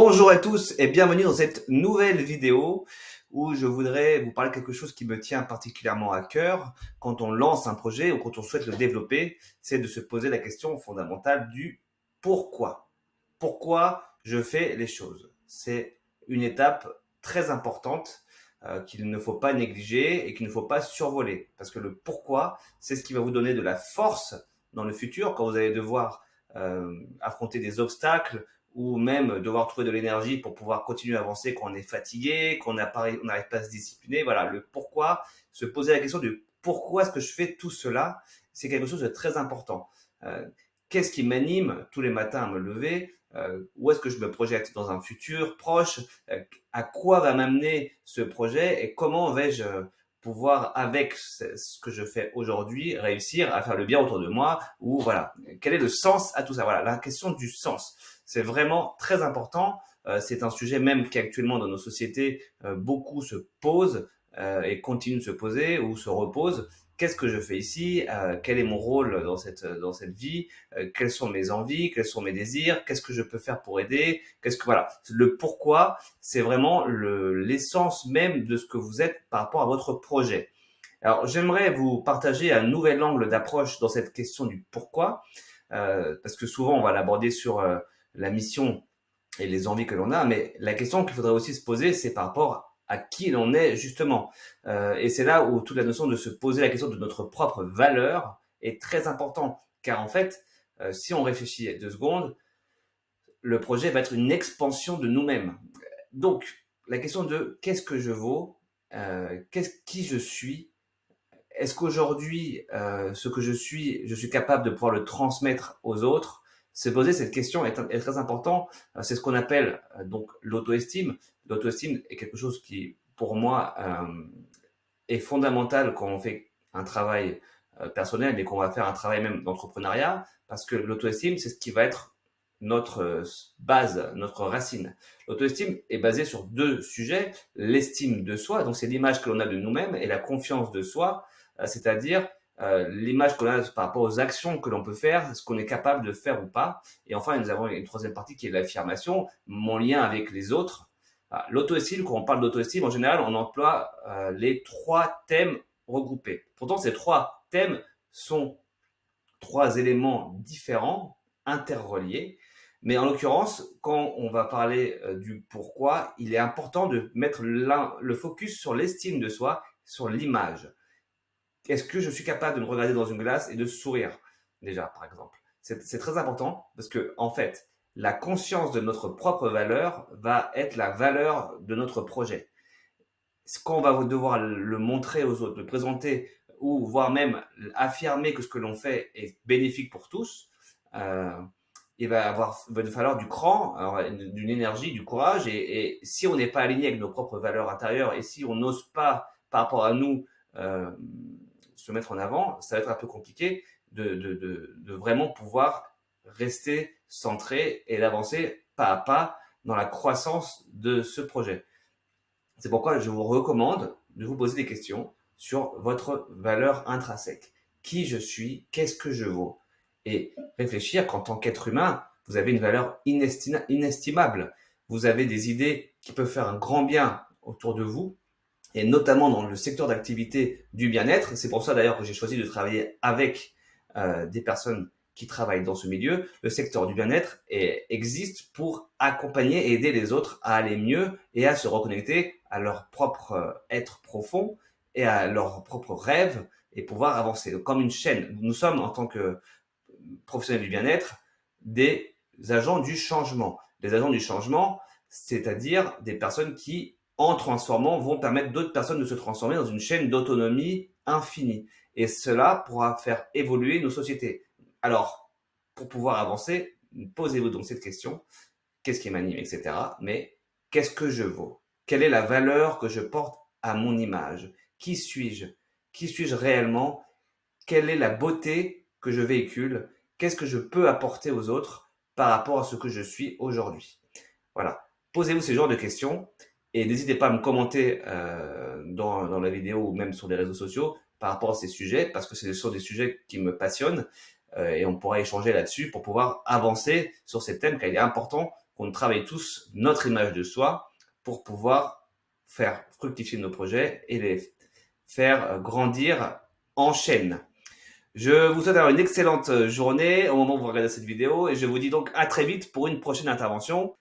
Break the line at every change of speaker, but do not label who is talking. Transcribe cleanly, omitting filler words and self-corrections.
Bonjour à tous et bienvenue dans cette nouvelle vidéo où je voudrais vous parler de quelque chose qui me tient particulièrement à cœur quand on lance un projet ou quand on souhaite le développer, c'est de se poser la question fondamentale du pourquoi. Pourquoi je fais les choses? C'est une étape très importante qu'il ne faut pas négliger et qu'il ne faut pas survoler parce que le pourquoi, c'est ce qui va vous donner de la force dans le futur quand vous allez devoir affronter des obstacles ou même devoir trouver de l'énergie pour pouvoir continuer à avancer quand on est fatigué, qu'on n'arrive pas à se discipliner. Voilà, le pourquoi, se poser la question du pourquoi est-ce que je fais tout cela, c'est quelque chose de très important. Euh, Qu'est-ce qui m'anime tous les matins à me lever? Où est-ce que je me projette dans un futur proche? À quoi va m'amener ce projet et comment vais-je pouvoir, avec ce que je fais aujourd'hui, réussir à faire le bien autour de moi? Ou voilà, quel est le sens à tout ça? Voilà, la question du sens. C'est vraiment très important. C'est un sujet même qui actuellement dans nos sociétés, beaucoup se posent et continuent de se poser ou se reposent. Qu'est-ce que je fais ici? Quel est mon rôle dans cette vie? Quelles sont mes envies? Quels sont mes désirs? Qu'est-ce que je peux faire pour aider? Voilà, le pourquoi, c'est vraiment l'essence même de ce que vous êtes par rapport à votre projet. Alors, j'aimerais vous partager un nouvel angle d'approche dans cette question du pourquoi, parce que souvent on va l'aborder sur la mission et les envies que l'on a, mais la question qu'il faudrait aussi se poser, c'est par rapport à qui l'on est justement. Et c'est là où toute la notion de se poser la question de notre propre valeur est très important, car en fait, si on réfléchit 2 secondes, le projet va être une expansion de nous-mêmes. Donc, la question de qu'est-ce que je vaux, qui je suis, est-ce qu'aujourd'hui, ce que je suis capable de pouvoir le transmettre aux autres? Se poser cette question est très important. C'est ce qu'on appelle donc l'auto-estime. L'auto-estime est quelque chose qui, pour moi, est fondamental quand on fait un travail personnel et qu'on va faire un travail même d'entrepreneuriat, parce que l'auto-estime, c'est ce qui va être notre base, notre racine. L'auto-estime est basée sur 2 sujets, l'estime de soi, donc c'est l'image que l'on a de nous-mêmes, et la confiance de soi, c'est-à-dire l'image qu'on a par rapport aux actions que l'on peut faire, ce qu'on est capable de faire ou pas. Et enfin, nous avons une troisième partie qui est l'affirmation, mon lien avec les autres. L'auto-estime, quand on parle d'auto-estime, en général, on emploie les 3 thèmes regroupés. Pourtant, ces 3 thèmes sont 3 éléments différents, interreliés. Mais en l'occurrence, quand on va parler du pourquoi, il est important de mettre le focus sur l'estime de soi, sur l'image. Est-ce que je suis capable de me regarder dans une glace et de sourire, déjà, par exemple? C'est très important parce que, en fait, la conscience de notre propre valeur va être la valeur de notre projet. Quand on va devoir le montrer aux autres, le présenter ou voire même affirmer que ce que l'on fait est bénéfique pour tous, euh, il va falloir du cran, d'une énergie, du courage. Et si on n'est pas aligné avec nos propres valeurs intérieures et si on n'ose pas, par rapport à nous, euh, se mettre en avant, ça va être un peu compliqué de vraiment pouvoir rester centré et d'avancer pas à pas dans la croissance de ce projet. C'est pourquoi je vous recommande de vous poser des questions sur votre valeur intrinsèque. Qui je suis? Qu'est-ce que je vaux? Et réfléchir qu'en tant qu'être humain, vous avez une valeur inestimable. Vous avez des idées qui peuvent faire un grand bien autour de vous, et notamment dans le secteur d'activité du bien-être. C'est pour ça d'ailleurs que j'ai choisi de travailler avec des personnes qui travaillent dans ce milieu. Le secteur du bien-être existe pour accompagner et aider les autres à aller mieux et à se reconnecter à leur propre être profond et à leurs propres rêves et pouvoir avancer. Donc, comme une chaîne, nous sommes en tant que professionnels du bien-être des agents du changement. Les agents du changement, c'est-à-dire des personnes qui, en transformant, vont permettre d'autres personnes de se transformer dans une chaîne d'autonomie infinie. Et cela pourra faire évoluer nos sociétés. Alors, pour pouvoir avancer, posez-vous donc cette question, qu'est-ce qui m'anime, etc. Mais qu'est-ce que je vaux? Quelle est la valeur que je porte à mon image? Qui suis-je? Qui suis-je réellement? Quelle est la beauté que je véhicule? Qu'est-ce que je peux apporter aux autres par rapport à ce que je suis aujourd'hui? Voilà. Posez-vous ce genre de questions et n'hésitez pas à me commenter dans la vidéo ou même sur les réseaux sociaux par rapport à ces sujets parce que ce sont des sujets qui me passionnent et on pourra échanger là-dessus pour pouvoir avancer sur ces thèmes car il est important qu'on travaille tous notre image de soi pour pouvoir faire fructifier nos projets et les faire grandir en chaîne. Je vous souhaite alors une excellente journée au moment où vous regardez cette vidéo et je vous dis donc à très vite pour une prochaine intervention.